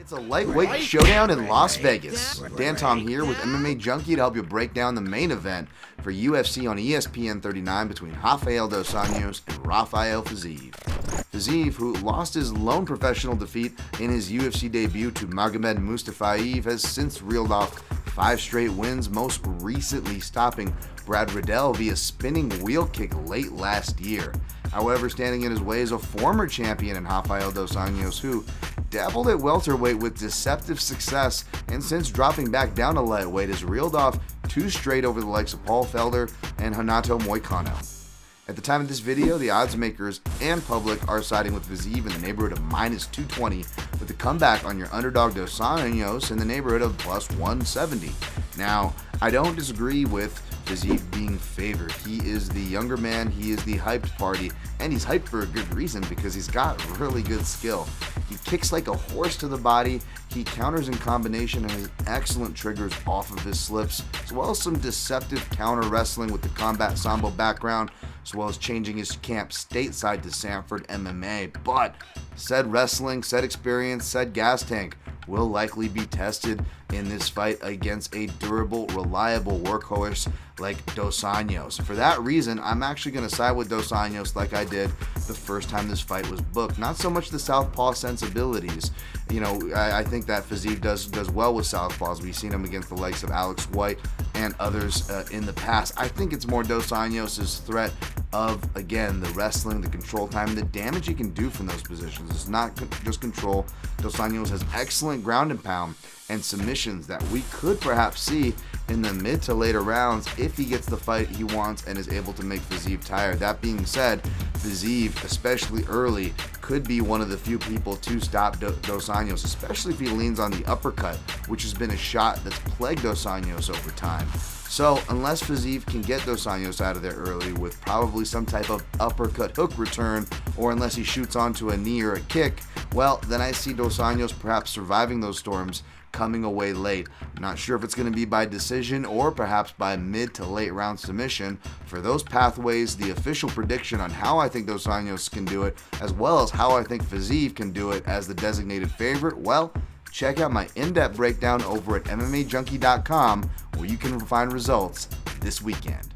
It's a lightweight showdown in Las Vegas. Dan Tom here with MMA Junkie to help you break down the main event for UFC on ESPN 39 between Rafael dos Anjos and Rafael Fiziev. Fiziev, who lost his lone professional defeat in his UFC debut to Magomed Mustafaev, has since reeled off 5 straight wins, most recently stopping Brad Riddell via spinning wheel kick late last year. However, standing in his way is a former champion in Rafael dos Anjos, who dabbled at welterweight with deceptive success, and since dropping back down to lightweight has reeled off 2 straight over the likes of Paul Felder and Renato Moicano. At the time of this video, the odds makers and public are siding with Fiziev in the neighborhood of -220, with the comeback on your underdog dos Anjos in the neighborhood of +170. Now, I don't disagree with Fiziev being favored. He is the younger man, he is the hyped party, and he's hyped for a good reason because he's got really good skill. He kicks like a horse to the body, he counters in combination, and has excellent triggers off of his slips, as well as some deceptive counter wrestling with the combat sambo background, as well as changing his camp stateside to Sanford MMA. But said wrestling, said experience, said gas tank will likely be tested in this fight against a durable, reliable workhorse like dos Anjos. For that reason, I'm actually going to side with dos Anjos like I did the first time this fight was booked. Not so much the southpaw sensibilities. You know, I think that Fiziev does well with southpaws. We've seen him against the likes of Alex White and others in the past. I think it's more dos Anjos' threat of, again, the wrestling, the control time, and the damage he can do from those positions. It's not just control. Dos Anjos has excellent ground and pound and submissions that we could perhaps see in the mid to later rounds if he gets the fight he wants and is able to make Fiziev tired. That being said, Fiziev, especially early, could be one of the few people to stop dos Anjos, especially if he leans on the uppercut, which has been a shot that's plagued dos Anjos over time. So unless Fiziev can get dos Anjos out of there early with probably some type of uppercut hook return, or unless he shoots onto a knee or a kick, well, then I see dos Anjos perhaps surviving those storms, coming away late. I'm not sure if it's going to be by decision or perhaps by mid to late round submission. For those pathways, the official prediction on how I think dos Anjos can do it, as well as how I think Fiziev can do it as the designated favorite, well, check out my in-depth breakdown over at MMAJunkie.com, where you can find results this weekend.